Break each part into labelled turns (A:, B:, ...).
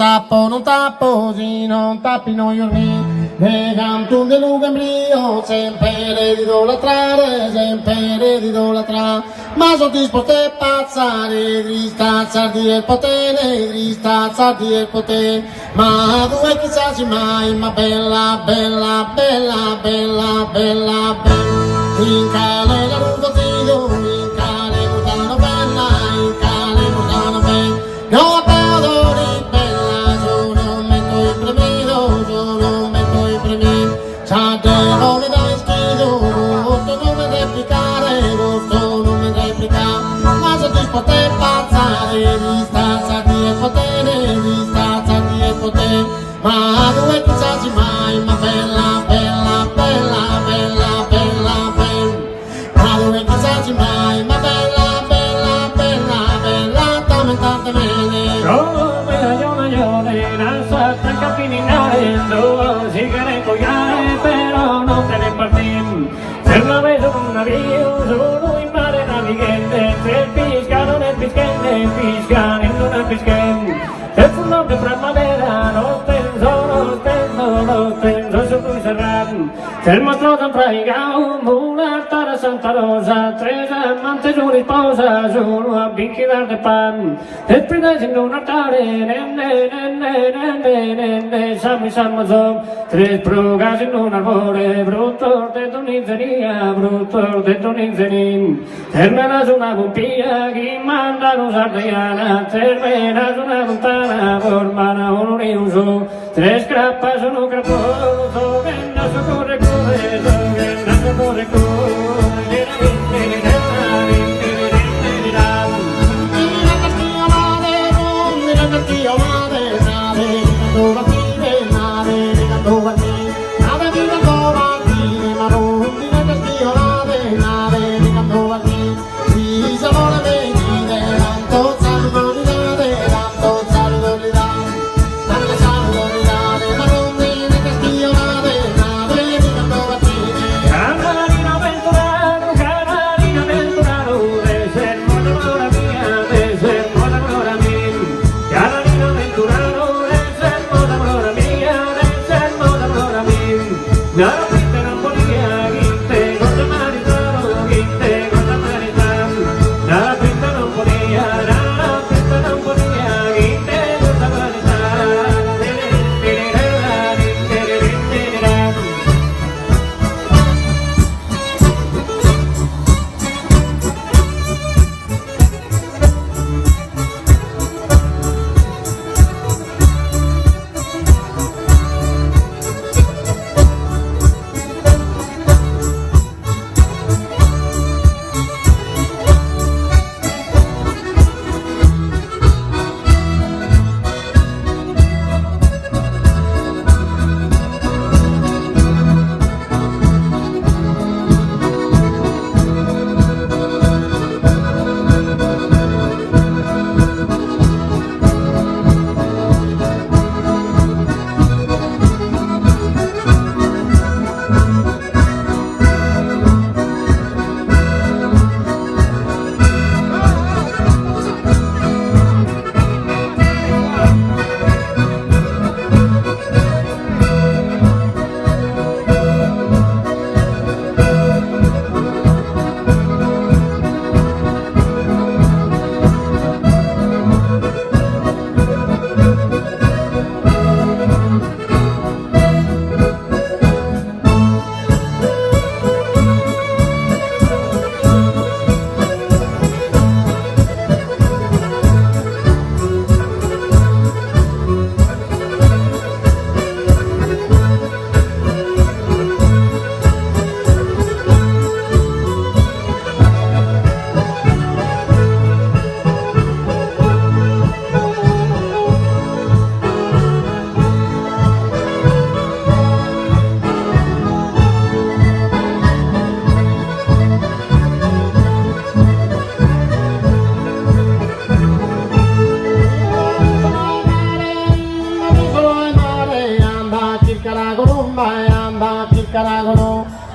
A: non tappo, si non tappino gli ormi. Ne canto de luga in brio, sempre di idolatrare, sempre di idolatrare. Ma sono disposto a pazzare, di stazzardi il potere, di stazzardi il potere. Ma dove chissà si mai, ma bella, bella, bella, bella, bella, bella. In cane la lungo zio, in cane mutano bella, in cane mutano bella. No pedo di bella, solo metto il premio, solo metto il premio. C'ha devo mi dai schizo, gusto non mi replicare, gusto non mi replicare. Ma se ti potete pazzare, di stazzardi il potere, di stazzardi il potere. Ma dove chissà si mai, ma bella, bella, bella, bella, bella, bella. Ma dove chissà si mai, ma bella, bella, bella, bella, tante bene.
B: Solo me la io de danza tan camminando, sigare cogliare però non te ne partim. Se la vedo un navío, solo in mare navighente, se piscano nel pischente, piscano in una pischente. Se fu notte primavera, non penso su cui serran. Se il mostro tan praigao, una tara Santa Rosa, tre amanti su risposa, solo a bicchi verde pan. E prima in un altare, sammi sammazo, tre sprugasi in un arbore, brutto de un'inferia, brutto de un'inferin. Termina su una pompia, chi manda una sardiana, termina su una lontana, formana un riuso, tre scrappa su un craposo, che non corre, che non corre,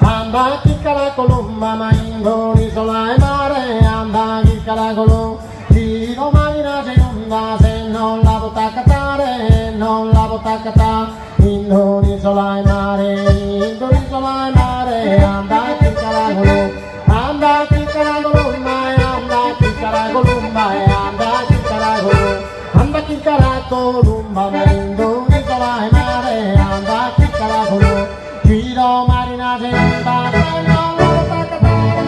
A: anda chiccaracolo, mamma in isola e mare, anda chiccaracolo, chi domani nasce in onda se non la potrà cantare. non la potaccata, Indon'isola e mare, Indon'isola e mare, anda qui caragolo, anda qui caragolo, mai anda qui caragolo, mai anda qui caragolo, anda qui caragolo, mai Indon'isola e mare, anda qui caragolo, giro marina genta, non la potaccata,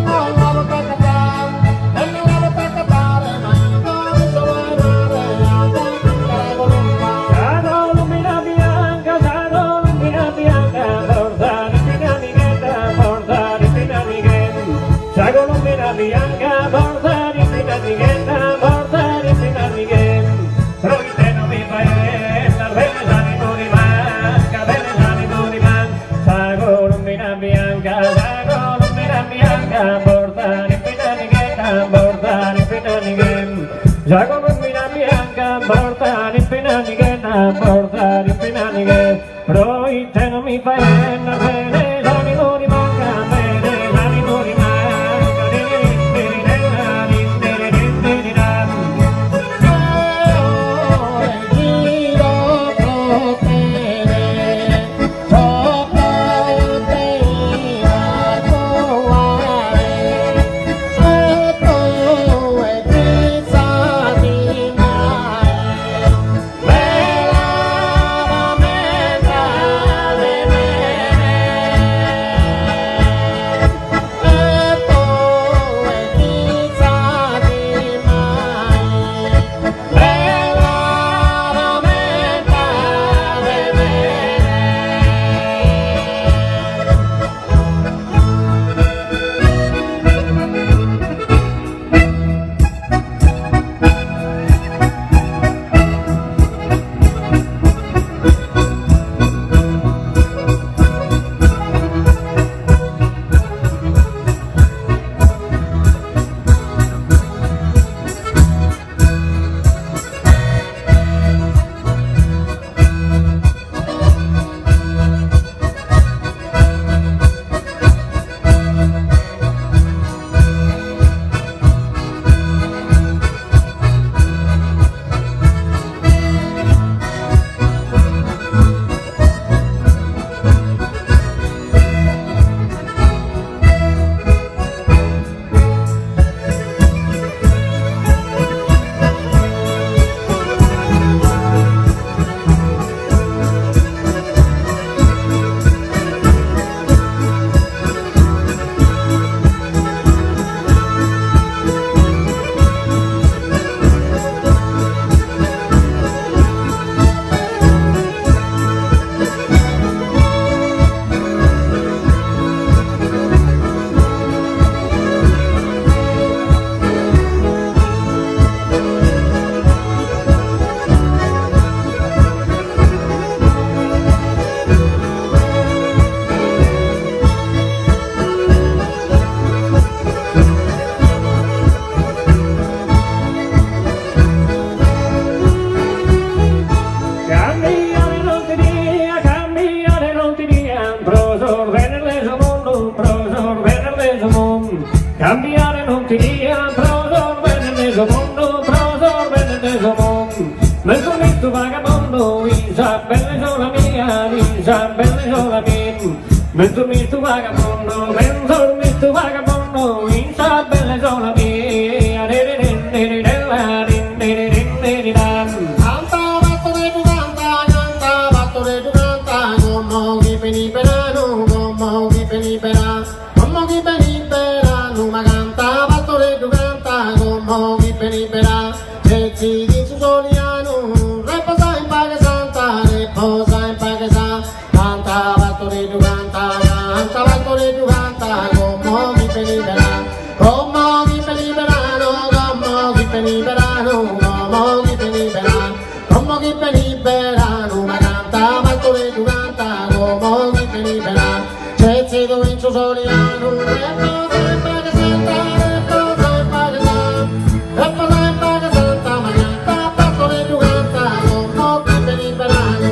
A: non la potaccata, non la potaccata, ma Indon'isola e mare, anda qui caragolo, mai.
B: Sago lumina bianca, porta di fina nighetta, porta di fina nighetta. Sago lumina bianca, porta di fina nighetta, porta di fina nighetta. Però in te non mi fai bene sani tu di manca, bene sani tu di manca. Sago lumina bianca, porta di fina nighetta, porta di fina nighetta. Sago lumina bianca, porta di fina nighetta, porta di fina nighetta. Però in te non mi fai bene sani tu di manca, bene sani tu di manca. Cambiare non ti dia, prosor bene nel mondo, prosor bene nel mondo. Mentre vagabondo, Isabella sola mia, Isabella sola mia. Mentre vagabondo, Isabella sola mia.
A: Canta, battore tu canta, come chi peniperano, come chi peniperano, come chi peniperano, ma canta, battore tu canta, come chi peniperano, se ci dice soliano, reposa in pace santa, reposa in pace santa, canta, battore tu canta, come chi peniperano, come chi peniperano, come chi peniperano, come chi peniperano, come chi peniperano, ma canta, battore tu canta, come chi peniperano, se ci dice soliano, reposa in pace santa, reposa in pace santa, reposa in pace santa, ma canta, battore tu canta, come chi peniperano.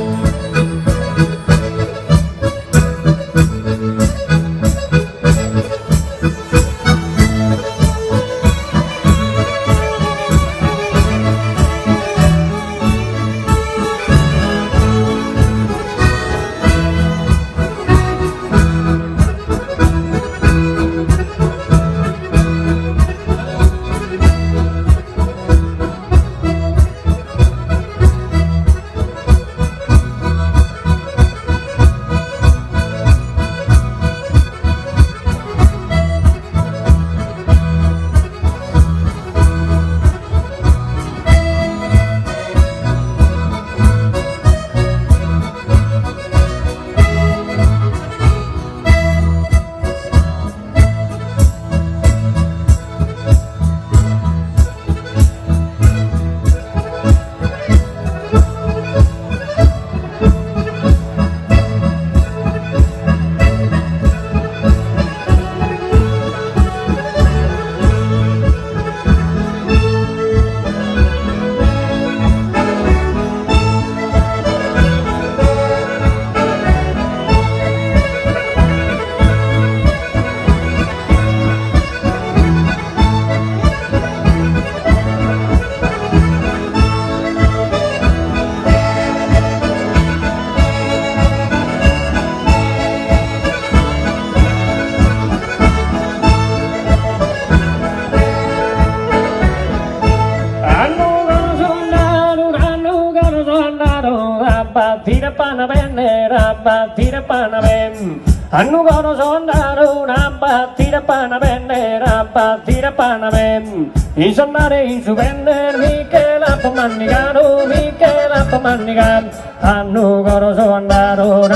B: sonato rabba tira pana bene rabba tira pana ben hanno coro sonato rabba tira pana bene rabba tira pana ben in sonare in su bene Michela Pomannigano Michela Pomannigano hanno coro sonato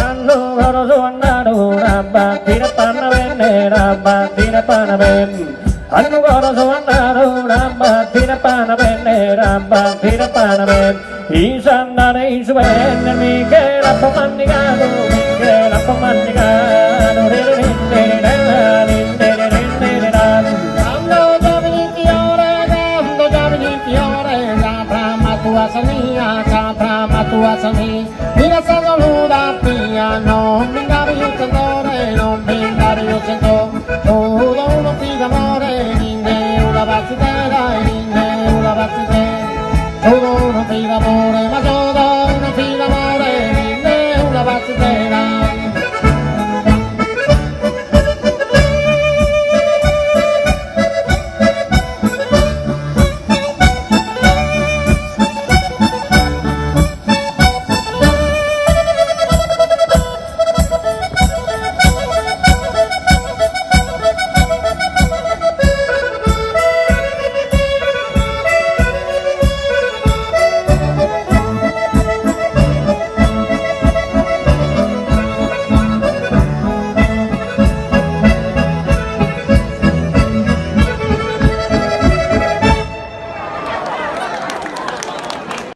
B: rabba tira pana bene rabba tira pana ben hanno coro sonato rabba tira pana bene rabba tira pana ben in sonare in su bene Michela Pomannigano Michela Pomannigano
A: tua sani, mira esa soluda pia, no, mi gavi yo te dore, no, mi gavi yo te dore.